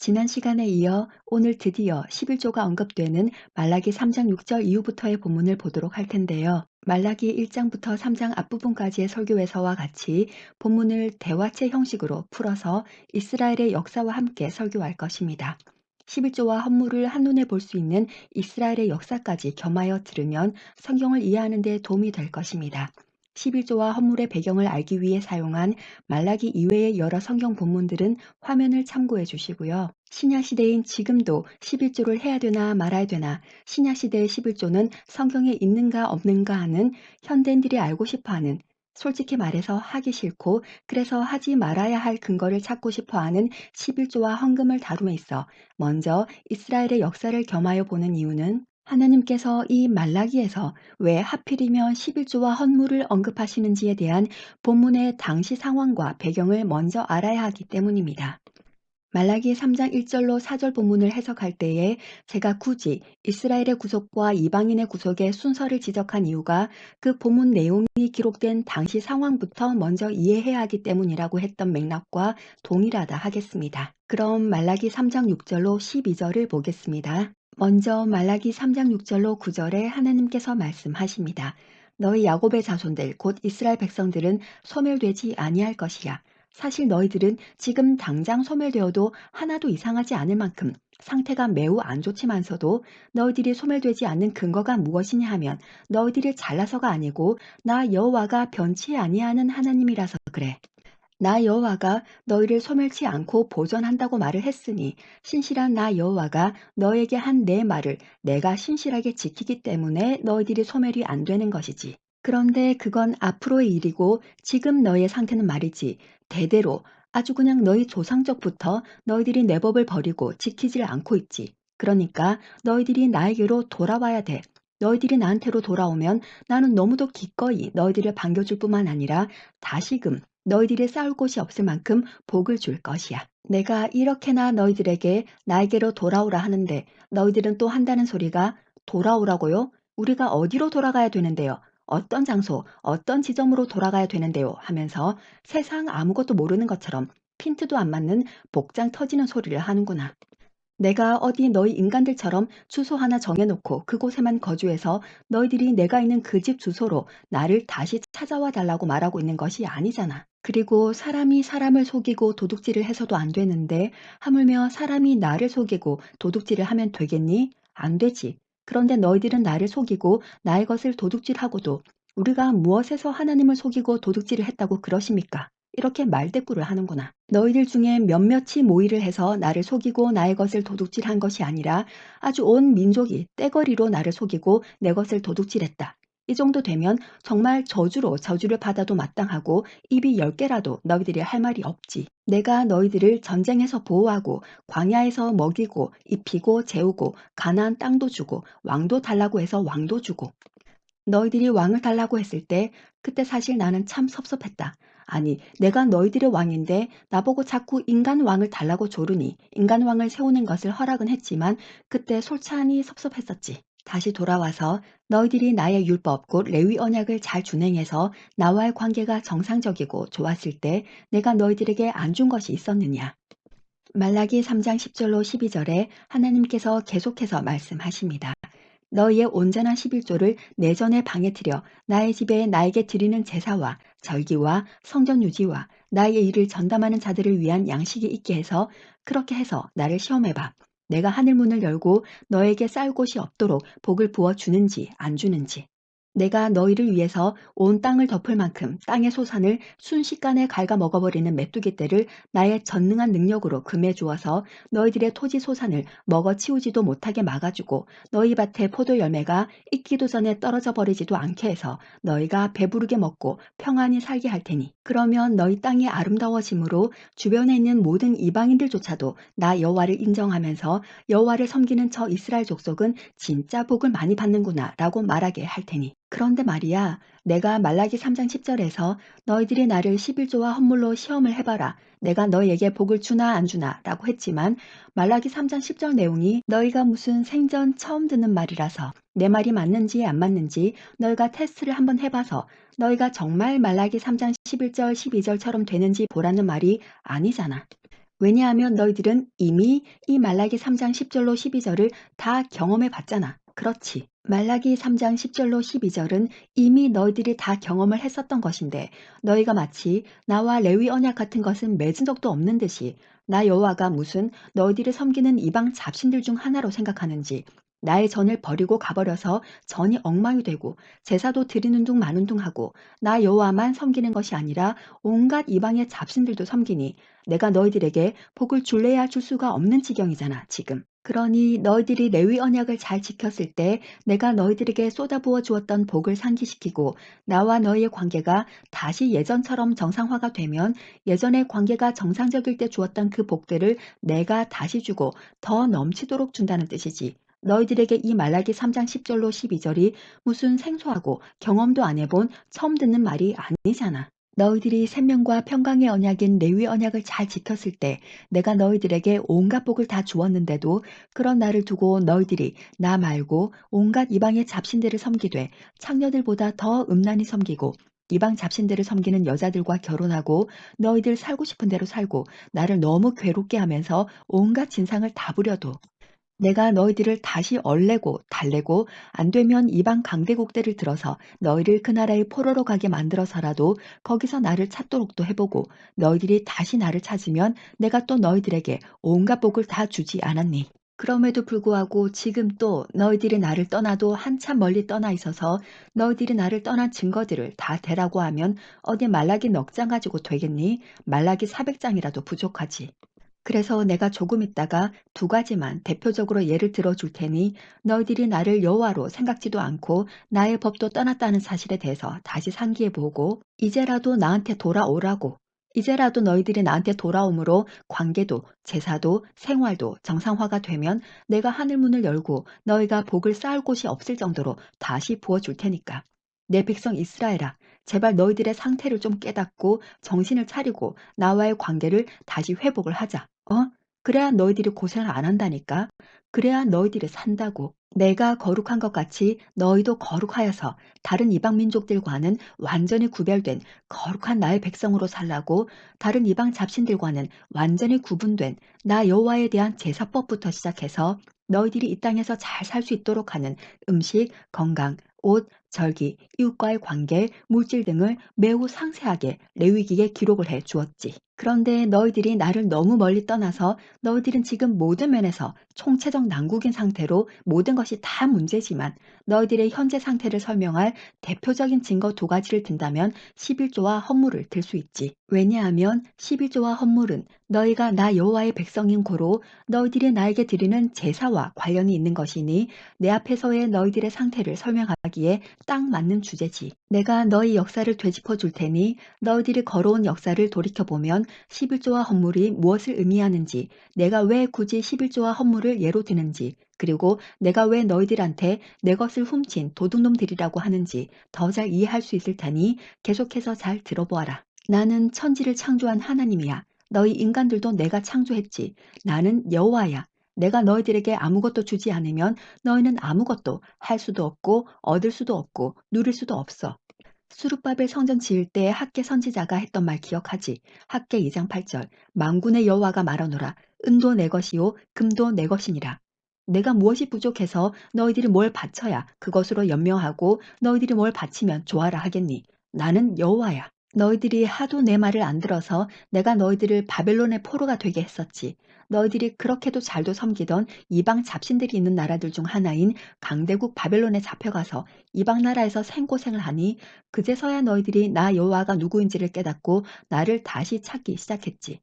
지난 시간에 이어 오늘 드디어 11조가 언급되는 말라기 3장 6절 이후부터의 본문을 보도록 할 텐데요. 말라기 1장부터 3장 앞부분까지의 설교에서와 같이 본문을 대화체 형식으로 풀어서 이스라엘의 역사와 함께 설교할 것입니다. 11조와 헌물을 한눈에 볼 수 있는 이스라엘의 역사까지 겸하여 들으면 성경을 이해하는 데 도움이 될 것입니다. 11조와 헌물의 배경을 알기 위해 사용한 말라기 이외의 여러 성경 본문들은 화면을 참고해 주시고요. 신약 시대인 지금도 11조를 해야 되나 말아야 되나, 신약 시대의 11조는 성경에 있는가 없는가 하는 현대인들이 알고 싶어 하는, 솔직히 말해서 하기 싫고 그래서 하지 말아야 할 근거를 찾고 싶어 하는 11조와 헌금을 다룸에 있어 먼저 이스라엘의 역사를 겸하여 보는 이유는 하나님께서 이 말라기에서 왜 하필이면 11조와 헌물을 언급하시는지에 대한 본문의 당시 상황과 배경을 먼저 알아야 하기 때문입니다. 말라기 3장 1절로 4절 본문을 해석할 때에 제가 굳이 이스라엘의 구속과 이방인의 구속의 순서를 지적한 이유가 그 본문 내용이 기록된 당시 상황부터 먼저 이해해야 하기 때문이라고 했던 맥락과 동일하다 하겠습니다. 그럼 말라기 3장 6절로 12절을 보겠습니다. 먼저 말라기 3장 6절로 9절에 하나님께서 말씀하십니다. 너희 야곱의 자손들 곧 이스라엘 백성들은 소멸되지 아니할 것이야. 사실 너희들은 지금 당장 소멸되어도 하나도 이상하지 않을 만큼 상태가 매우 안 좋지만서도 너희들이 소멸되지 않는 근거가 무엇이냐 하면 너희들이 잘나서가 아니고 나 여호와가 변치 아니하는 하나님이라서 그래. 나 여호와가 너희를 소멸치 않고 보존한다고 말을 했으니 신실한 나 여호와가 너에게 한 내 말을 내가 신실하게 지키기 때문에 너희들이 소멸이 안 되는 것이지. 그런데 그건 앞으로의 일이고 지금 너의 상태는 말이지. 대대로 아주 그냥 너희 조상적부터 너희들이 내 법을 버리고 지키질 않고 있지. 그러니까 너희들이 나에게로 돌아와야 돼. 너희들이 나한테로 돌아오면 나는 너무도 기꺼이 너희들을 반겨줄 뿐만 아니라 다시금 너희들이 싸울 곳이 없을 만큼 복을 줄 것이야. 내가 이렇게나 너희들에게 나에게로 돌아오라 하는데 너희들은 또 한다는 소리가 돌아오라고요? 우리가 어디로 돌아가야 되는데요? 어떤 장소, 어떤 지점으로 돌아가야 되는데요? 하면서 세상 아무것도 모르는 것처럼 핀트도 안 맞는 복장 터지는 소리를 하는구나. 내가 어디 너희 인간들처럼 주소 하나 정해놓고 그곳에만 거주해서 너희들이 내가 있는 그 집 주소로 나를 다시 찾아와 달라고 말하고 있는 것이 아니잖아. 그리고 사람이 사람을 속이고 도둑질을 해서도 안 되는데 하물며 사람이 나를 속이고 도둑질을 하면 되겠니? 안 되지. 그런데 너희들은 나를 속이고 나의 것을 도둑질하고도 우리가 무엇에서 하나님을 속이고 도둑질을 했다고 그러십니까? 이렇게 말대꾸를 하는구나. 너희들 중에 몇몇이 모의를 해서 나를 속이고 나의 것을 도둑질한 것이 아니라 아주 온 민족이 떼거리로 나를 속이고 내 것을 도둑질했다. 이 정도 되면 정말 저주로 저주를 받아도 마땅하고 입이 10개라도 너희들이 할 말이 없지. 내가 너희들을 전쟁에서 보호하고 광야에서 먹이고 입히고 재우고 가나안 땅도 주고 왕도 달라고 해서 왕도 주고 너희들이 왕을 달라고 했을 때 그때 사실 나는 참 섭섭했다. 아니, 내가 너희들의 왕인데 나보고 자꾸 인간 왕을 달라고 조르니 인간 왕을 세우는 것을 허락은 했지만 그때 솔찬히 섭섭했었지. 다시 돌아와서 너희들이 나의 율법 곧 레위 언약을 잘 준행해서 나와의 관계가 정상적이고 좋았을 때 내가 너희들에게 안 준 것이 있었느냐. 말라기 3장 10절로 12절에 하나님께서 계속해서 말씀하십니다. 너희의 온전한 11조를 내 전에 방에 들여 나의 집에 나에게 드리는 제사와 절기와 성전 유지와 나의 일을 전담하는 자들을 위한 양식이 있게 해서 그렇게 해서 나를 시험해봐. 내가 하늘 문을 열고 너에게 쌀 곳이 없도록 복을 부어 주는지 안 주는지. 내가 너희를 위해서 온 땅을 덮을 만큼 땅의 소산을 순식간에 갉아 먹어버리는 메뚜기 떼를 나의 전능한 능력으로 금해 주어서 너희들의 토지 소산을 먹어치우지도 못하게 막아주고 너희 밭의 포도 열매가 익기도 전에 떨어져 버리지도 않게 해서 너희가 배부르게 먹고 평안히 살게 할 테니 그러면 너희 땅이 아름다워짐으로 주변에 있는 모든 이방인들조차도 나 여호와를 인정하면서 여호와를 섬기는 저 이스라엘 족속은 진짜 복을 많이 받는구나 라고 말하게 할 테니 그런데 말이야 내가 말라기 3장 10절에서 너희들이 나를 11조와 헌물로 시험을 해봐라 내가 너희에게 복을 주나 안 주나 라고 했지만 말라기 3장 10절 내용이 너희가 무슨 생전 처음 듣는 말이라서 내 말이 맞는지 안 맞는지 너희가 테스트를 한번 해봐서 너희가 정말 말라기 3장 11절 12절처럼 되는지 보라는 말이 아니잖아. 왜냐하면 너희들은 이미 이 말라기 3장 10절로 12절을 다 경험해 봤잖아. 그렇지. 말라기 3장 10절로 12절은 이미 너희들이 다 경험을 했었던 것인데 너희가 마치 나와 레위 언약 같은 것은 맺은 적도 없는 듯이 나 여호와가 무슨 너희들이 섬기는 이방 잡신들 중 하나로 생각하는지 나의 전을 버리고 가버려서 전이 엉망이 되고 제사도 드리는 둥 마는 둥 하고 나 여호와만 섬기는 것이 아니라 온갖 이방의 잡신들도 섬기니 내가 너희들에게 복을 줄래야 줄 수가 없는 지경이잖아, 지금. 그러니 너희들이 레위 언약을 잘 지켰을 때 내가 너희들에게 쏟아부어 주었던 복을 상기시키고 나와 너희의 관계가 다시 예전처럼 정상화가 되면 예전의 관계가 정상적일 때 주었던 그 복들을 내가 다시 주고 더 넘치도록 준다는 뜻이지. 너희들에게 이 말라기 3장 10절로 12절이 무슨 생소하고 경험도 안 해본 처음 듣는 말이 아니잖아. 너희들이 생명과 평강의 언약인 레위 언약을 잘 지켰을 때 내가 너희들에게 온갖 복을 다 주었는데도 그런 나를 두고 너희들이 나 말고 온갖 이방의 잡신들을 섬기되 창녀들보다 더 음란히 섬기고 이방 잡신들을 섬기는 여자들과 결혼하고 너희들 살고 싶은 대로 살고 나를 너무 괴롭게 하면서 온갖 진상을 다 부려도 내가 너희들을 다시 얼레고 달래고 안 되면 이방 강대국들을 들어서 너희를 그 나라의 포로로 가게 만들어서라도 거기서 나를 찾도록도 해보고 너희들이 다시 나를 찾으면 내가 또 너희들에게 온갖 복을 다 주지 않았니? 그럼에도 불구하고 지금 또 너희들이 나를 떠나도 한참 멀리 떠나 있어서 너희들이 나를 떠난 증거들을 다 대라고 하면 어디 말라기 넉 장 가지고 되겠니? 말라기 400장이라도 부족하지. 그래서 내가 조금 있다가 두 가지만 대표적으로 예를 들어 줄 테니 너희들이 나를 여호와로 생각지도 않고 나의 법도 떠났다는 사실에 대해서 다시 상기해 보고 이제라도 나한테 돌아오라고. 이제라도 너희들이 나한테 돌아옴으로 관계도 제사도 생활도 정상화가 되면 내가 하늘 문을 열고 너희가 복을 쌓을 곳이 없을 정도로 다시 부어줄 테니까. 내 백성 이스라엘아, 제발 너희들의 상태를 좀 깨닫고 정신을 차리고 나와의 관계를 다시 회복을 하자. 그래야 너희들이 고생을 안 한다니까. 그래야 너희들이 산다고. 내가 거룩한 것 같이 너희도 거룩하여서 다른 이방 민족들과는 완전히 구별된 거룩한 나의 백성으로 살라고 다른 이방 잡신들과는 완전히 구분된 나 여호와에 대한 제사법부터 시작해서 너희들이 이 땅에서 잘 살 수 있도록 하는 음식, 건강, 옷, 절기, 이웃과의 관계, 물질 등을 매우 상세하게 레위기에 기록을 해 주었지. 그런데 너희들이 나를 너무 멀리 떠나서 너희들은 지금 모든 면에서 총체적 난국인 상태로 모든 것이 다 문제지만 너희들의 현재 상태를 설명할 대표적인 증거 두 가지를 든다면 11조와 헌물을 들 수 있지. 왜냐하면 11조와 헌물은 너희가 나 여호와의 백성인 고로 너희들이 나에게 드리는 제사와 관련이 있는 것이니 내 앞에서의 너희들의 상태를 설명하기에 딱 맞는 주제지. 내가 너희 역사를 되짚어 줄 테니 너희들이 걸어온 역사를 돌이켜보면 11조와 헌물이 무엇을 의미하는지, 내가 왜 굳이 11조와 헌물을 예로 드는지, 그리고 내가 왜 너희들한테 내 것을 훔친 도둑놈들이라고 하는지 더 잘 이해할 수 있을 테니 계속해서 잘 들어보아라. 나는 천지를 창조한 하나님이야. 너희 인간들도 내가 창조했지. 나는 여호와야. 내가 너희들에게 아무것도 주지 않으면 너희는 아무것도 할 수도 없고 얻을 수도 없고 누릴 수도 없어. 수룹바벨 성전 지을 때 학개 선지자가 했던 말 기억하지? 학개 2장 8절 만군의 여호와가 말하노라 은도 내 것이요 금도 내 것이니라. 내가 무엇이 부족해서 너희들이 뭘 바쳐야 그것으로 연명하고 너희들이 뭘 바치면 좋아라 하겠니? 나는 여호와야. 너희들이 하도 내 말을 안 들어서 내가 너희들을 바벨론의 포로가 되게 했었지. 너희들이 그렇게도 잘도 섬기던 이방 잡신들이 있는 나라들 중 하나인 강대국 바벨론에 잡혀가서 이방 나라에서 생고생을 하니 그제서야 너희들이 나 여호와가 누구인지를 깨닫고 나를 다시 찾기 시작했지.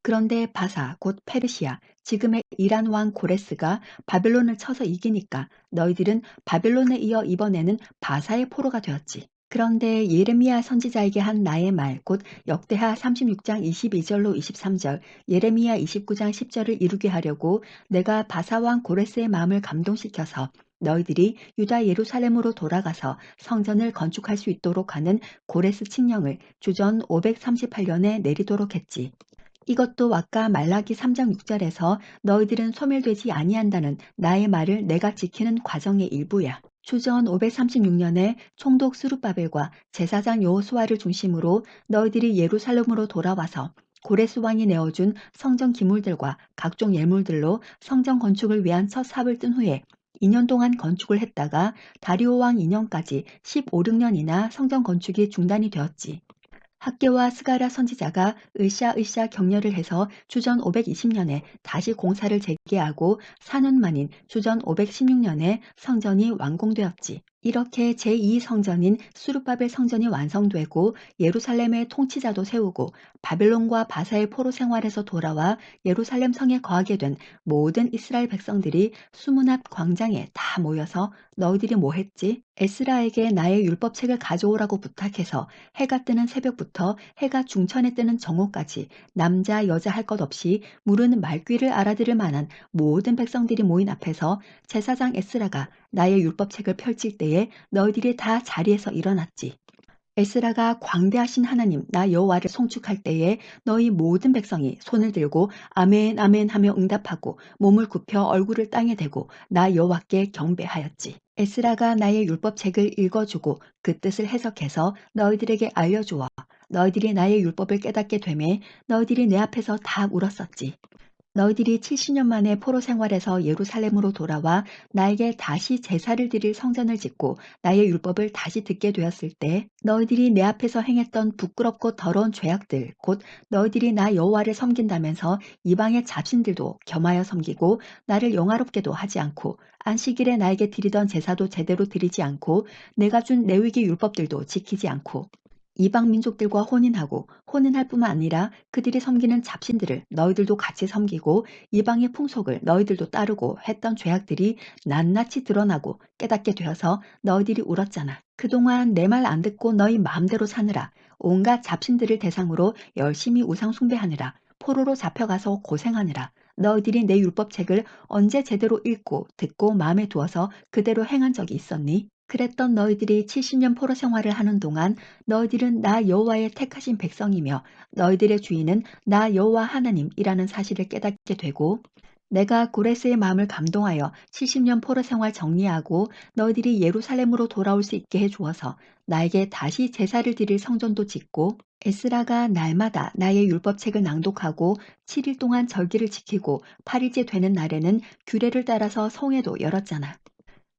그런데 바사 곧 페르시아 지금의 이란 왕 고레스가 바벨론을 쳐서 이기니까 너희들은 바벨론에 이어 이번에는 바사의 포로가 되었지. 그런데 예레미야 선지자에게 한 나의 말, 곧 역대하 36장 22절로 23절, 예레미야 29장 10절을 이루게 하려고 내가 바사 왕 고레스의 마음을 감동시켜서 너희들이 유다 예루살렘으로 돌아가서 성전을 건축할 수 있도록 하는 고레스 칙령을 주전 538년에 내리도록 했지. 이것도 아까 말라기 3장 6절에서 너희들은 소멸되지 아니한다는 나의 말을 내가 지키는 과정의 일부야. 주전 536년에 총독 스룹바벨과 제사장 여호수아를 중심으로 너희들이 예루살렘으로 돌아와서 고레스 왕이 내어준 성전 기물들과 각종 예물들로 성전 건축을 위한 첫 삽을 뜬 후에 2년 동안 건축을 했다가 다리오 왕 2년까지 15, 16년이나 성전 건축이 중단이 되었지. 학계와 스가랴 선지자가 으쌰으쌰 격려를 해서 주전 520년에 다시 공사를 재개하고 4년 만인 주전 516년에 성전이 완공되었지. 이렇게 제2성전인 수르바벨 성전이 완성되고 예루살렘의 통치자도 세우고 바벨론과 바사의 포로 생활에서 돌아와 예루살렘 성에 거하게 된 모든 이스라엘 백성들이 수문 앞 광장에 다 모여서 너희들이 뭐 했지? 에스라에게 나의 율법책을 가져오라고 부탁해서 해가 뜨는 새벽부터 해가 중천에 뜨는 정오까지 남자 여자 할 것 없이 물은 말귀를 알아들을 만한 모든 백성들이 모인 앞에서 제사장 에스라가 나의 율법책을 펼칠 때에 너희들이 다 자리에서 일어났지. 에스라가 광대하신 하나님 나 여호와를 송축할 때에 너희 모든 백성이 손을 들고 아멘 아멘 하며 응답하고 몸을 굽혀 얼굴을 땅에 대고 나 여호와께 경배하였지. 에스라가 나의 율법책을 읽어주고 그 뜻을 해석해서 너희들에게 알려주어 너희들이 나의 율법을 깨닫게 되매 너희들이 내 앞에서 다 울었었지. 너희들이 70년 만에 포로 생활에서 예루살렘으로 돌아와 나에게 다시 제사를 드릴 성전을 짓고 나의 율법을 다시 듣게 되었을 때 너희들이 내 앞에서 행했던 부끄럽고 더러운 죄악들 곧 너희들이 나 여호와를 섬긴다면서 이방의 잡신들도 겸하여 섬기고 나를 영화롭게도 하지 않고 안식일에 나에게 드리던 제사도 제대로 드리지 않고 내가 준 레위기 율법들도 지키지 않고 이방 민족들과 혼인하고 혼인할 뿐만 아니라 그들이 섬기는 잡신들을 너희들도 같이 섬기고 이방의 풍속을 너희들도 따르고 했던 죄악들이 낱낱이 드러나고 깨닫게 되어서 너희들이 울었잖아. 그동안 내 말 안 듣고 너희 마음대로 사느라 온갖 잡신들을 대상으로 열심히 우상 숭배하느라 포로로 잡혀가서 고생하느라 너희들이 내 율법책을 언제 제대로 읽고 듣고 마음에 두어서 그대로 행한 적이 있었니? 그랬던 너희들이 70년 포로 생활을 하는 동안 너희들은 나 여호와의 택하신 백성이며 너희들의 주인은 나 여호와 하나님이라는 사실을 깨닫게 되고 내가 고레스의 마음을 감동하여 70년 포로 생활 정리하고 너희들이 예루살렘으로 돌아올 수 있게 해 주어서 나에게 다시 제사를 드릴 성전도 짓고 에스라가 날마다 나의 율법책을 낭독하고 7일 동안 절기를 지키고 8일째 되는 날에는 규례를 따라서 성회도 열었잖아.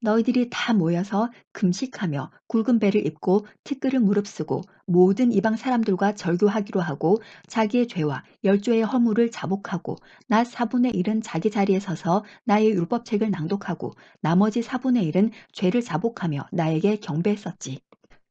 너희들이 다 모여서 금식하며 굵은 배를 입고 티끌을 무릅쓰고 모든 이방 사람들과 절교하기로 하고 자기의 죄와 열조의 허물을 자복하고 나 4분의 1은 자기 자리에 서서 나의 율법책을 낭독하고 나머지 4분의 1은 죄를 자복하며 나에게 경배했었지.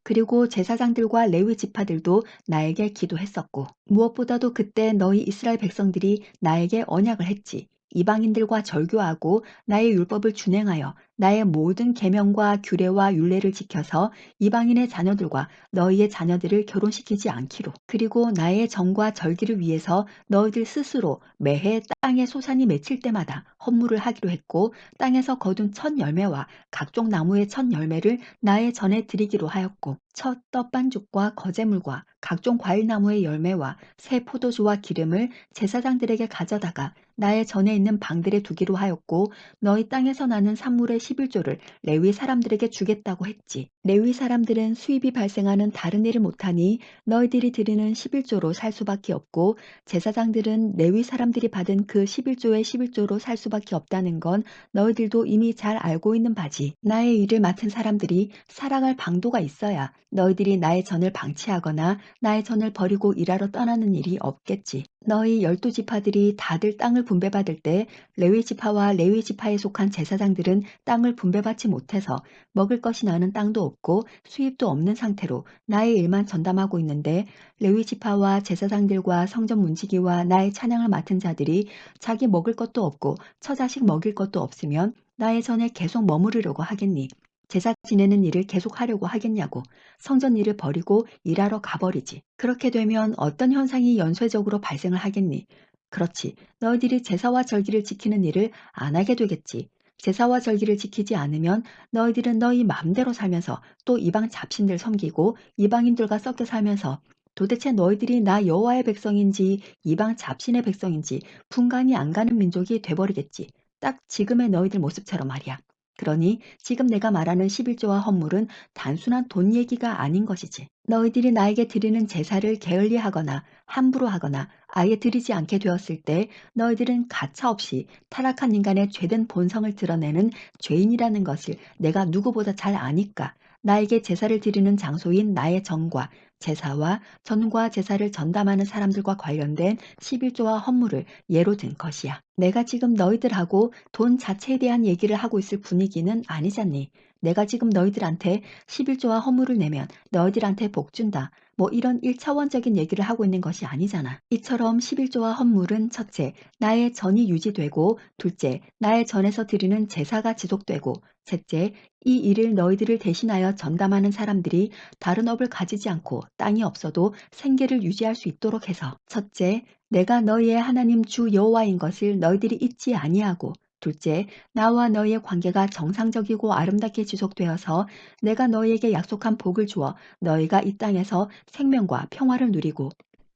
그리고 제사장들과 레위 지파들도 나에게 기도했었고 무엇보다도 그때 너희 이스라엘 백성들이 나에게 언약을 했지. 이방인들과 절교하고 나의 율법을 준행하여 나의 모든 계명과 규례와 율례를 지켜서 이방인의 자녀들과 너희의 자녀들을 결혼시키지 않기로. 그리고 나의 정과 절기를 위해서 너희들 스스로 매해 땅에 소산이 맺힐 때마다 헌물을 하기로 했고 땅에서 거둔 첫 열매와 각종 나무의 첫 열매를 나의 전에 드리기로 하였고 첫 떡반죽과 거제물과 각종 과일나무의 열매와 새 포도주와 기름을 제사장들에게 가져다가 나의 전에 있는 방들에 두기로 하였고 너희 땅에서 나는 산물의 11조를 레위 사람들에게 주겠다고 했지. 레위 사람들은 수입이 발생하는 다른 일을 못하니 너희들이 드리는 11조로 살 수밖에 없고 제사장들은 레위 사람들이 받은 그 11조의 11조로 살 수밖에 없다는 건 너희들도 이미 잘 알고 있는 바지. 나의 일을 맡은 사람들이 살아갈 방도가 있어야 너희들이 나의 전을 방치하거나 나의 전을 버리고 일하러 떠나는 일이 없겠지. 너희 12지파들이 다들 땅을 분배받을 때 레위 지파와 레위 지파에 속한 제사장들은 땅을 분배받지 못해서 먹을 것이 나는 땅도 없고 수입도 없는 상태로 나의 일만 전담하고 있는데 레위 지파와 제사장들과 성전 문지기와 나의 찬양을 맡은 자들이 자기 먹을 것도 없고 처자식 먹일 것도 없으면 나의 전에 계속 머무르려고 하겠니? 제사 지내는 일을 계속하려고 하겠냐고. 성전 일을 버리고 일하러 가버리지. 그렇게 되면 어떤 현상이 연쇄적으로 발생을 하겠니? 그렇지. 너희들이 제사와 절기를 지키는 일을 안 하게 되겠지. 제사와 절기를 지키지 않으면 너희들은 너희 마음대로 살면서 또 이방 잡신들 섬기고 이방인들과 섞여 살면서 도대체 너희들이 나 여호와의 백성인지 이방 잡신의 백성인지 분간이 안 가는 민족이 돼버리겠지. 딱 지금의 너희들 모습처럼 말이야. 그러니 지금 내가 말하는 11조와 헌물은 단순한 돈 얘기가 아닌 것이지. 너희들이 나에게 드리는 제사를 게을리하거나 함부로 하거나 아예 드리지 않게 되었을 때 너희들은 가차없이 타락한 인간의 죄된 본성을 드러내는 죄인이라는 것을 내가 누구보다 잘 아니까 나에게 제사를 드리는 장소인 나의 전과 제사와 전과 제사를 전담하는 사람들과 관련된 11조와 헌물을 예로 든 것이야. 내가 지금 너희들하고 돈 자체에 대한 얘기를 하고 있을 분위기는 아니잖니. 내가 지금 너희들한테 11조와 헌물을 내면 너희들한테 복 준다. 뭐 이런 1차원적인 얘기를 하고 있는 것이 아니잖아. 이처럼 11조와 헌물은 첫째, 나의 전이 유지되고 둘째, 나의 전에서 드리는 제사가 지속되고 셋째, 이 일을 너희들을 대신하여 전담하는 사람들이 다른 업을 가지지 않고 땅이 없어도 생계를 유지할 수 있도록 해서 첫째, 내가 너희의 하나님 주 여호와인 것을 너희들이 잊지 아니하고 둘째, 나와 너희의 관계가 정상적이고 아름답게 지속되어서 내가 너희에게 약속한 복을 주어 너희가 이 땅에서 생명과 평화를 누리고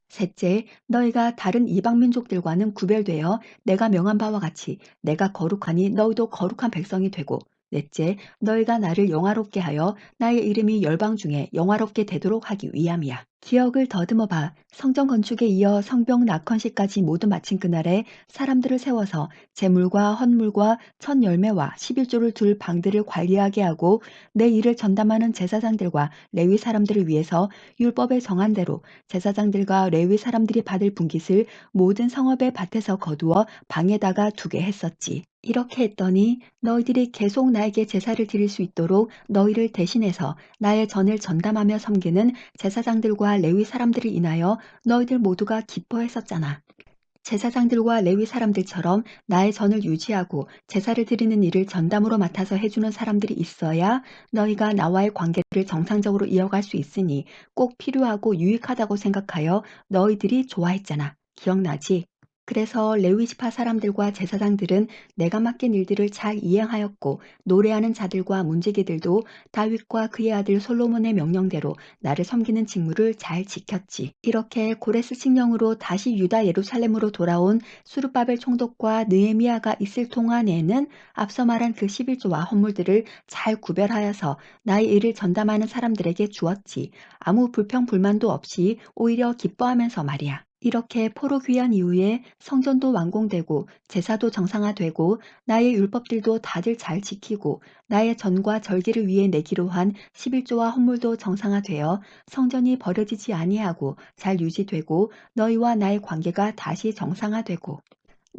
셋째, 너희가 다른 이방 민족들과는 구별되어 내가 명한 바와 같이 내가 거룩하니 너희도 거룩한 백성이 되고 넷째, 너희가 나를 영화롭게 하여 나의 이름이 열방 중에 영화롭게 되도록 하기 위함이야. 기억을 더듬어 봐. 성전 건축에 이어 성벽 낙헌식까지 모두 마친 그날에 사람들을 세워서 제물과 헌물과 첫 열매와 11조를 둘 방들을 관리하게 하고 내 일을 전담하는 제사장들과 레위 사람들을 위해서 율법에 정한 대로 제사장들과 레위 사람들이 받을 분깃을 모든 성읍의 밭에서 거두어 방에다가 두게 했었지. 이렇게 했더니 너희들이 계속 나에게 제사를 드릴 수 있도록 너희를 대신해서 나의 전을 전담하며 섬기는 제사장들과 레위 사람들을 인하여 너희들 모두가 기뻐했었잖아. 제사장들과 레위 사람들처럼 나의 전을 유지하고 제사를 드리는 일을 전담으로 맡아서 해주는 사람들이 있어야 너희가 나와의 관계를 정상적으로 이어갈 수 있으니 꼭 필요하고 유익하다고 생각하여 너희들이 좋아했잖아. 기억나지? 그래서 레위 지파 사람들과 제사장들은 내가 맡긴 일들을 잘 이행하였고 노래하는 자들과 문지기들도 다윗과 그의 아들 솔로몬의 명령대로 나를 섬기는 직무를 잘 지켰지. 이렇게 고레스 칙령으로 다시 유다 예루살렘으로 돌아온 수르바벨 총독과 느헤미야가 있을 동안에는 앞서 말한 그 11조와 헌물들을 잘 구별하여서 나의 일을 전담하는 사람들에게 주었지. 아무 불평 불만도 없이 오히려 기뻐하면서 말이야. 이렇게 포로 귀환 이후에 성전도 완공되고 제사도 정상화되고 나의 율법들도 다들 잘 지키고 나의 전과 절기를 위해 내기로 한 11조와 헌물도 정상화되어 성전이 버려지지 아니하고 잘 유지되고 너희와 나의 관계가 다시 정상화되고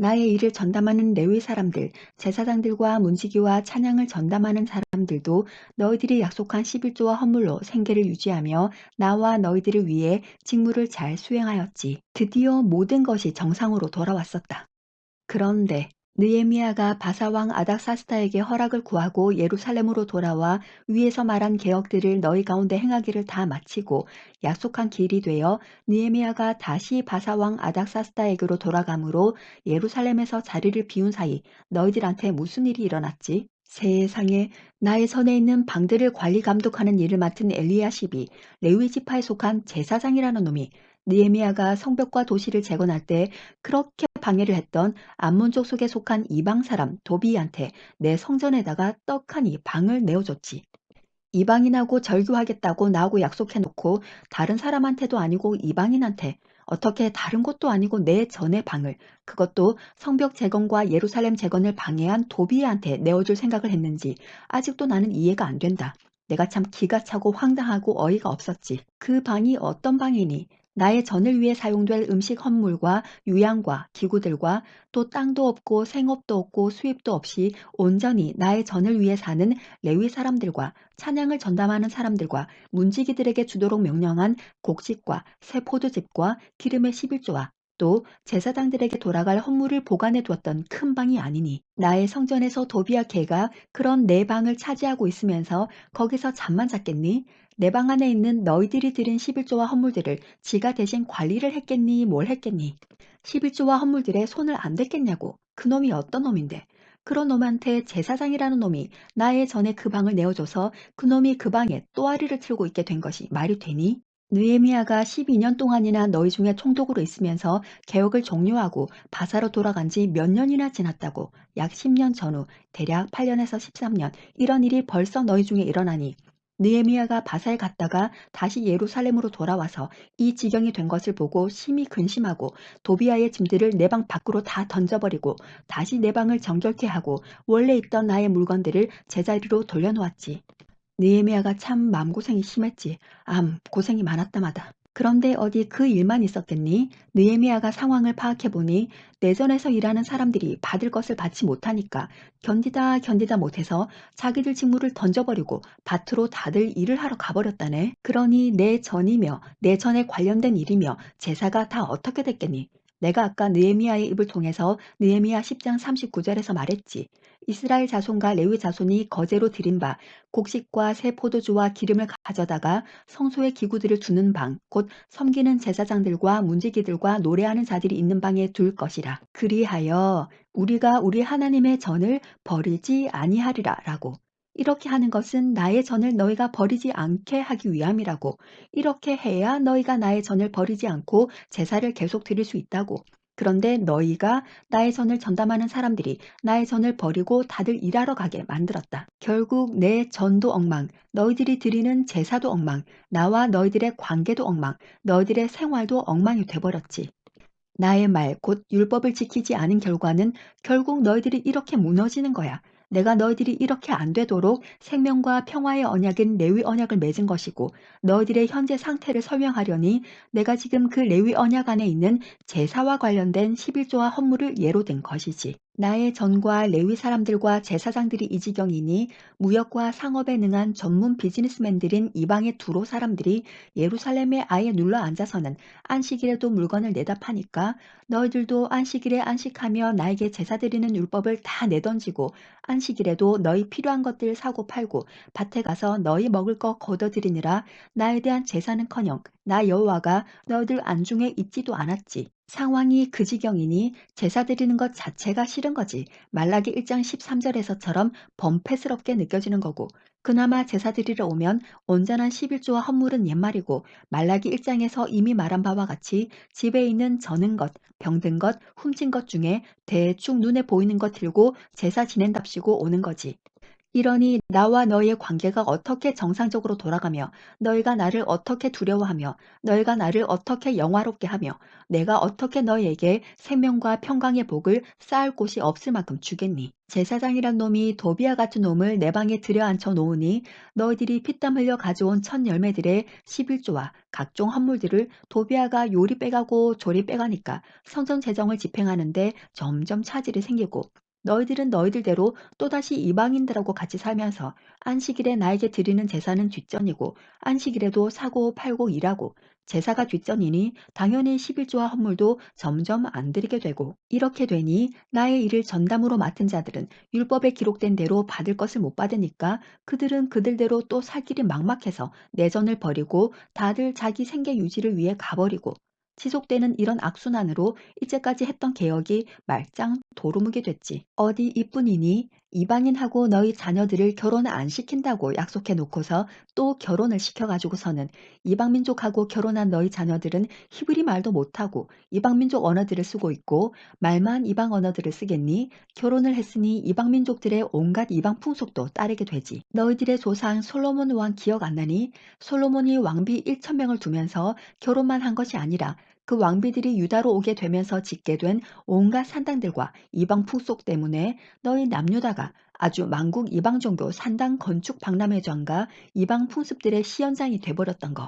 나의 일을 전담하는 레위 사람들, 제사장들과 문지기와 찬양을 전담하는 사람들도 너희들이 약속한 11조와 헌물로 생계를 유지하며 나와 너희들을 위해 직무를 잘 수행하였지. 드디어 모든 것이 정상으로 돌아왔었다. 그런데 느헤미야가 바사왕 아닥사스다에게 허락을 구하고 예루살렘으로 돌아와 위에서 말한 계역들을 너희 가운데 행하기를 다 마치고 약속한 길이 되어 느헤미야가 다시 바사왕 아닥사스다에게로 돌아가므로 예루살렘에서 자리를 비운 사이 너희들한테 무슨 일이 일어났지? 세상에 나의 선에 있는 방들을 관리 감독하는 일을 맡은 엘리야십이 레위 지파에 속한 제사장이라는 놈이 느헤미야가 성벽과 도시를 재건할 때 그렇게 방해를 했던 암몬족 속에 속한 이방 사람 도비한테 내 성전에다가 떡하니 방을 내어줬지. 이방인하고 절교하겠다고 나하고 약속해놓고 다른 사람한테도 아니고 이방인한테 어떻게 다른 곳도 아니고 내 전의 방을 그것도 성벽 재건과 예루살렘 재건을 방해한 도비에한테 내어줄 생각을 했는지 아직도 나는 이해가 안 된다. 내가 참 기가 차고 황당하고 어이가 없었지. 그 방이 어떤 방이니? 나의 전을 위해 사용될 음식 헌물과 유향과 기구들과 또 땅도 없고 생업도 없고 수입도 없이 온전히 나의 전을 위해 사는 레위 사람들과 찬양을 전담하는 사람들과 문지기들에게 주도록 명령한 곡식과 새 포도즙과 기름의 11조와 또 제사장들에게 돌아갈 헌물을 보관해 두었던 큰 방이 아니니 나의 성전에서 도비아 개가 그런 내 방을 차지하고 있으면서 거기서 잠만 잤겠니? 내 방 안에 있는 너희들이 드린 11조와 헌물들을 지가 대신 관리를 했겠니? 뭘 했겠니? 11조와 헌물들에 손을 안 댔겠냐고. 그놈이 어떤 놈인데. 그런 놈한테 제사장이라는 놈이 나의 전에 그 방을 내어줘서 그놈이 그 방에 또아리를 틀고 있게 된 것이 말이 되니? 느헤미야가 12년 동안이나 너희 중에 총독으로 있으면서 개혁을 종료하고 바사로 돌아간 지 몇 년이나 지났다고. 약 10년 전후, 대략 8년에서 13년, 이런 일이 벌써 너희 중에 일어나니 느헤미야가 바사에 갔다가 다시 예루살렘으로 돌아와서 이 지경이 된 것을 보고 심히 근심하고 도비아의 짐들을 내 방 밖으로 다 던져버리고 다시 내 방을 정결케 하고 원래 있던 나의 물건들을 제자리로 돌려놓았지. 느헤미야가 참 마음고생이 심했지. 고생이 많았다마다. 그런데 어디 그 일만 있었겠니? 느헤미야가 상황을 파악해 보니 내전에서 일하는 사람들이 받을 것을 받지 못하니까 견디다 견디다 못해서 자기들 직무를 던져버리고 밭으로 다들 일을 하러 가버렸다네. 그러니 내 전이며 내 전에 관련된 일이며 제사가 다 어떻게 됐겠니? 내가 아까 느헤미야의 입을 통해서 느헤미야 10장 39절에서 말했지. 이스라엘 자손과 레위 자손이 거제로 드린 바 곡식과 새 포도주와 기름을 가져다가 성소의 기구들을 두는 방, 곧 섬기는 제사장들과 문지기들과 노래하는 자들이 있는 방에 둘 것이라. 그리하여 우리가 우리 하나님의 전을 버리지 아니하리라 라고. 이렇게 하는 것은 나의 전을 너희가 버리지 않게 하기 위함이라고. 이렇게 해야 너희가 나의 전을 버리지 않고 제사를 계속 드릴 수 있다고. 그런데 너희가 나의 전을 전담하는 사람들이 나의 전을 버리고 다들 일하러 가게 만들었다. 결국 내 전도 엉망, 너희들이 드리는 제사도 엉망, 나와 너희들의 관계도 엉망, 너희들의 생활도 엉망이 돼버렸지. 나의 말, 곧 율법을 지키지 않은 결과는 결국 너희들이 이렇게 무너지는 거야. 내가 너희들이 이렇게 안 되도록 생명과 평화의 언약인 레위 언약을 맺은 것이고 너희들의 현재 상태를 설명하려니 내가 지금 그 레위 언약 안에 있는 제사와 관련된 11조와 헌물을 예로 든 것이지. 나의 전과 레위 사람들과 제사장들이 이 지경이니 무역과 상업에 능한 전문 비즈니스맨들인 이방의 두로 사람들이 예루살렘에 아예 눌러 앉아서는 안식일에도 물건을 내다 파니까 너희들도 안식일에 안식하며 나에게 제사 드리는 율법을 다 내던지고 안식일에도 너희 필요한 것들 사고 팔고 밭에 가서 너희 먹을 거 거둬들이느라 나에 대한 제사는커녕 나 여호와가 너희들 안중에 있지도 않았지. 상황이 그 지경이니 제사 드리는 것 자체가 싫은 거지. 말라기 1장 13절에서처럼 범패스럽게 느껴지는 거고 그나마 제사 드리러 오면 온전한 11조와 헌물은 옛말이고 말라기 1장에서 이미 말한 바와 같이 집에 있는 저는 것, 병든 것, 훔친 것 중에 대충 눈에 보이는 것 들고 제사 지낸답시고 오는 거지. 이러니 나와 너희의 관계가 어떻게 정상적으로 돌아가며 너희가 나를 어떻게 두려워하며 너희가 나를 어떻게 영화롭게 하며 내가 어떻게 너희에게 생명과 평강의 복을 쌓을 곳이 없을 만큼 주겠니? 제사장이란 놈이 도비아 같은 놈을 내 방에 들여앉혀 놓으니 너희들이 피땀 흘려 가져온 첫 열매들의 11조와 각종 헌물들을 도비아가 요리 빼가고 조리 빼가니까 성전 재정을 집행하는데 점점 차질이 생기고 너희들은 너희들대로 또다시 이방인들하고 같이 살면서 안식일에 나에게 드리는 제사는 뒷전이고 안식일에도 사고 팔고 일하고 제사가 뒷전이니 당연히 11조와 헌물도 점점 안 드리게 되고 이렇게 되니 나의 일을 전담으로 맡은 자들은 율법에 기록된 대로 받을 것을 못 받으니까 그들은 그들대로 또 살 길이 막막해서 내전을 벌이고 다들 자기 생계 유지를 위해 가버리고 지속되는 이런 악순환으로 이제까지 했던 개혁이 말짱 도루묵이 됐지. 어디 이뿐이니 이방인하고 너희 자녀들을 결혼 안 시킨다고 약속해 놓고서 또 결혼을 시켜가지고서는 이방민족하고 결혼한 너희 자녀들은 히브리 말도 못하고 이방민족 언어들을 쓰고 있고 말만 이방 언어들을 쓰겠니? 결혼을 했으니 이방민족들의 온갖 이방 풍속도 따르게 되지. 너희들의 조상 솔로몬 왕 기억 안 나니? 솔로몬이 왕비 1,000명을 두면서 결혼만 한 것이 아니라 그 왕비들이 유다로 오게 되면서 짓게 된 온갖 산당들과 이방 풍속 때문에 너희 남유다가 아주 만국 이방 종교 산당 건축 박람회장과 이방 풍습들의 시연장이 돼버렸던 거.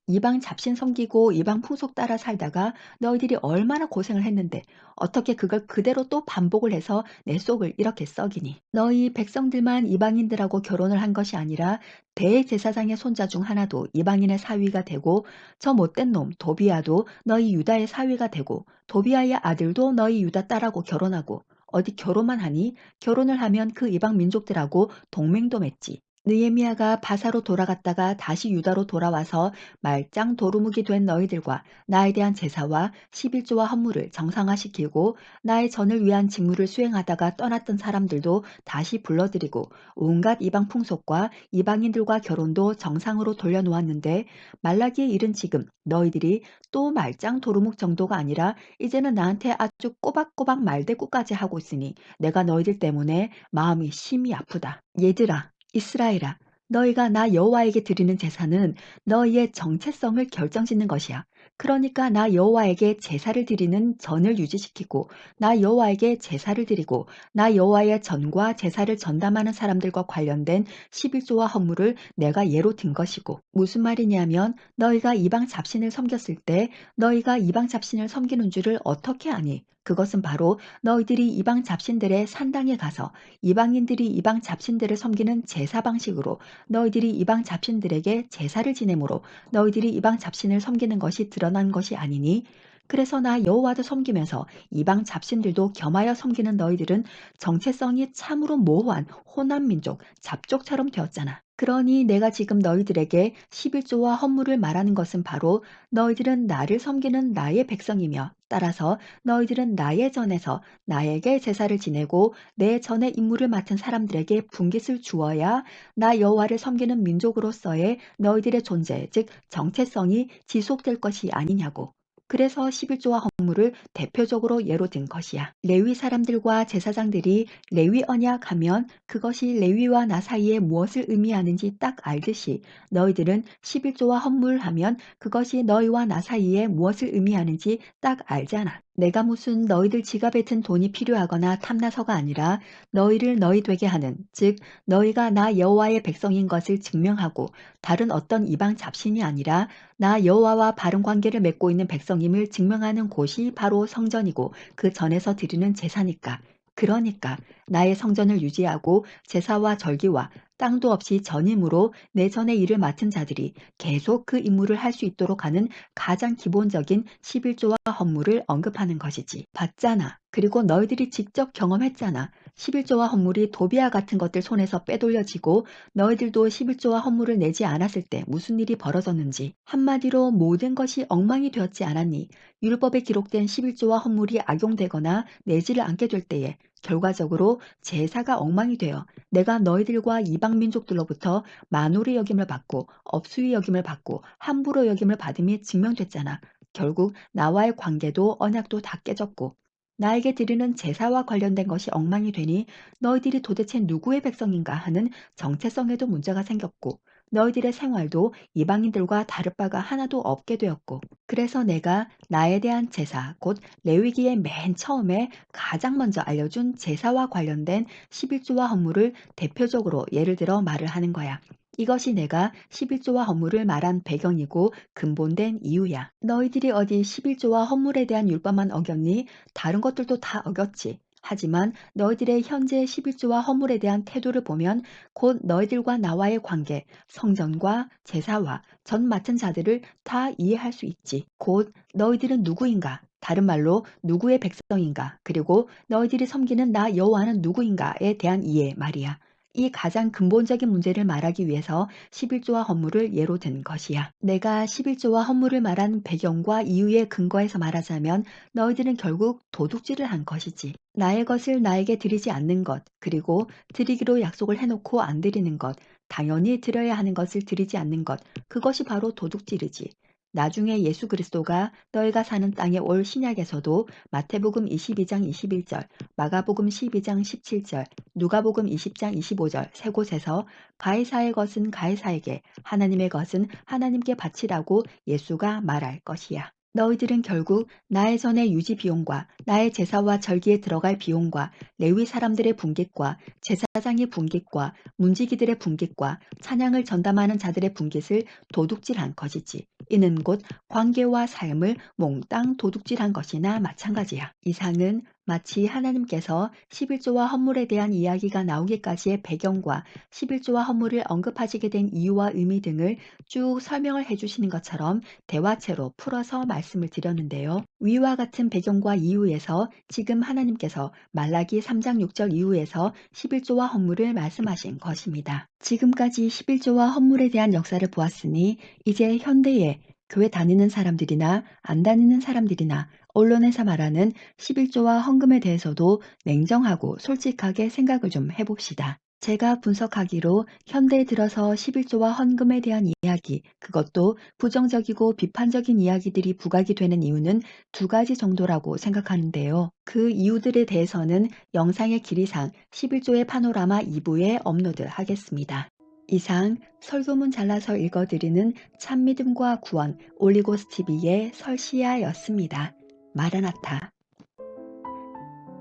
이방 잡신 섬기고 이방 풍속 따라 살다가 너희들이 얼마나 고생을 했는데 어떻게 그걸 그대로 또 반복을 해서 내 속을 이렇게 썩이니. 너희 백성들만 이방인들하고 결혼을 한 것이 아니라 대제사장의 손자 중 하나도 이방인의 사위가 되고 저 못된 놈 도비아도 너희 유다의 사위가 되고 도비아의 아들도 너희 유다 딸하고 결혼하고 어디 결혼만 하니 결혼을 하면 그 이방 민족들하고 동맹도 맺지. 느헤미야가 바사로 돌아갔다가 다시 유다로 돌아와서 말짱 도루묵이 된 너희들과 나에 대한 제사와 11조와 헌물을 정상화시키고 나의 전을 위한 직무를 수행하다가 떠났던 사람들도 다시 불러들이고 온갖 이방 풍속과 이방인들과 결혼도 정상으로 돌려놓았는데 말라기의 일은 지금 너희들이 또 말짱 도루묵 정도가 아니라 이제는 나한테 아주 꼬박꼬박 말대꾸까지 하고 있으니 내가 너희들 때문에 마음이 심히 아프다. 얘들아, 이스라엘아, 너희가 나 여호와에게 드리는 제사는 너희의 정체성을 결정짓는 것이야. 그러니까 나 여호와에게 제사를 드리는 전을 유지시키고 나 여호와에게 제사를 드리고 나 여호와의 전과 제사를 전담하는 사람들과 관련된 11조와 헌물을 내가 예로 든 것이고 무슨 말이냐면 너희가 이방 잡신을 섬겼을 때 너희가 이방 잡신을 섬기는 줄을 어떻게 아니? 그것은 바로 너희들이 이방 잡신들의 산당에 가서 이방인들이 이방 잡신들을 섬기는 제사 방식으로 너희들이 이방 잡신들에게 제사를 지내므로 너희들이 이방 잡신을 섬기는 것이 드러난 것이 아니니 그래서 나 여호와도 섬기면서 이방 잡신들도 겸하여 섬기는 너희들은 정체성이 참으로 모호한 호남 민족 잡족처럼 되었잖아. 그러니 내가 지금 너희들에게 11조와 헌물을 말하는 것은 바로 너희들은 나를 섬기는 나의 백성이며 따라서 너희들은 나의 전에서 나에게 제사를 지내고 내 전의 임무를 맡은 사람들에게 분깃을 주어야 나 여호와를 섬기는 민족으로서의 너희들의 존재, 즉 정체성이 지속될 것이 아니냐고. 그래서 11조와 헌물을 대표적으로 예로 든 것이야. 레위 사람들과 제사장들이 레위 언약하면 그것이 레위와 나 사이에 무엇을 의미하는지 딱 알듯이 너희들은 11조와 헌물하면 그것이 너희와 나 사이에 무엇을 의미하는지 딱 알잖아. 내가 무슨 너희들 지갑에 든 돈이 필요하거나 탐나서가 아니라 너희를 너희 되게 하는, 즉 너희가 나 여호와의 백성인 것을 증명하고 다른 어떤 이방 잡신이 아니라 나 여호와와 바른 관계를 맺고 있는 백성임을 증명하는 곳이 바로 성전이고 그 전에서 드리는 제사니까. 그러니까 나의 성전을 유지하고 제사와 절기와 땅도 없이 전임으로 내 전의 일을 맡은 자들이 계속 그 임무를 할 수 있도록 하는 가장 기본적인 11조와 헌물을 언급하는 것이지. 봤잖아. 그리고 너희들이 직접 경험했잖아. 11조와 헌물이 도비와 같은 것들 손에서 빼돌려지고 너희들도 11조와 헌물을 내지 않았을 때 무슨 일이 벌어졌는지. 한마디로 모든 것이 엉망이 되었지 않았니? 율법에 기록된 11조와 헌물이 악용되거나 내지를 않게 될 때에 결과적으로 제사가 엉망이 되어 내가 너희들과 이방 민족들로부터 만홀의 여김을 받고 업수의 여김을 받고 함부로 여김을 받음이 증명됐잖아. 결국 나와의 관계도 언약도 다 깨졌고 나에게 드리는 제사와 관련된 것이 엉망이 되니 너희들이 도대체 누구의 백성인가 하는 정체성에도 문제가 생겼고 너희들의 생활도 이방인들과 다를 바가 하나도 없게 되었고 그래서 내가 나에 대한 제사 곧 레위기의 맨 처음에 가장 먼저 알려준 제사와 관련된 11조와 헌물을 대표적으로 예를 들어 말을 하는 거야. 이것이 내가 11조와 헌물을 말한 배경이고 근본된 이유야. 너희들이 어디 11조와 헌물에 대한 율법만 어겼니? 다른 것들도 다 어겼지. 하지만 너희들의 현재 11조와 헌물에 대한 태도를 보면 곧 너희들과 나와의 관계, 성전과 제사와 전 맡은 자들을 다 이해할 수 있지. 곧 너희들은 누구인가? 다른 말로 누구의 백성인가? 그리고 너희들이 섬기는 나 여호와는 누구인가에 대한 이해 말이야. 이 가장 근본적인 문제를 말하기 위해서 11조와 헌물을 예로 든 것이야. 내가 11조와 헌물을 말한 배경과 이유에 근거해서 말하자면 너희들은 결국 도둑질을 한 것이지. 나의 것을 나에게 드리지 않는 것, 그리고 드리기로 약속을 해놓고 안 드리는 것, 당연히 드려야 하는 것을 드리지 않는 것, 그것이 바로 도둑질이지. 나중에 예수 그리스도가 너희가 사는 땅에 올 신약에서도 마태복음 22장 21절, 마가복음 12장 17절, 누가복음 20장 25절 세 곳에서 가이사의 것은 가이사에게, 하나님의 것은 하나님께 바치라고 예수가 말할 것이야. 너희들은 결국 나의 전의 유지 비용과 나의 제사와 절기에 들어갈 비용과 레위 사람들의 분깃과 제사장의 분깃과 문지기들의 분깃과 찬양을 전담하는 자들의 분깃을 도둑질한 것이지. 이는 곧 관계와 삶을 몽땅 도둑질한 것이나 마찬가지야. 이상은 마치 하나님께서 11조와 헌물에 대한 이야기가 나오기까지의 배경과 11조와 헌물을 언급하시게 된 이유와 의미 등을 쭉 설명을 해주시는 것처럼 대화체로 풀어서 말씀을 드렸는데요. 위와 같은 배경과 이유에서 지금 하나님께서 말라기 3장 6절 이후에서 11조와 헌물을 말씀하신 것입니다. 지금까지 11조와 헌물에 대한 역사를 보았으니 이제 현대에 교회 다니는 사람들이나 안 다니는 사람들이나 언론에서 말하는 11조와 헌금에 대해서도 냉정하고 솔직하게 생각을 좀 해봅시다. 제가 분석하기로 현대에 들어서 11조와 헌금에 대한 이야기, 그것도 부정적이고 비판적인 이야기들이 부각이 되는 이유는 두 가지 정도라고 생각하는데요. 그 이유들에 대해서는 영상의 길이상 11조의 파노라마 2부에 업로드하겠습니다. 이상 설교문 잘라서 읽어드리는 참믿음과 구원 올리고스 TV의 설시아였습니다. 마라나타.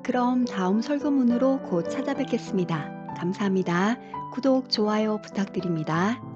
그럼 다음 설교문으로 곧 찾아뵙겠습니다. 감사합니다. 구독, 좋아요 부탁드립니다.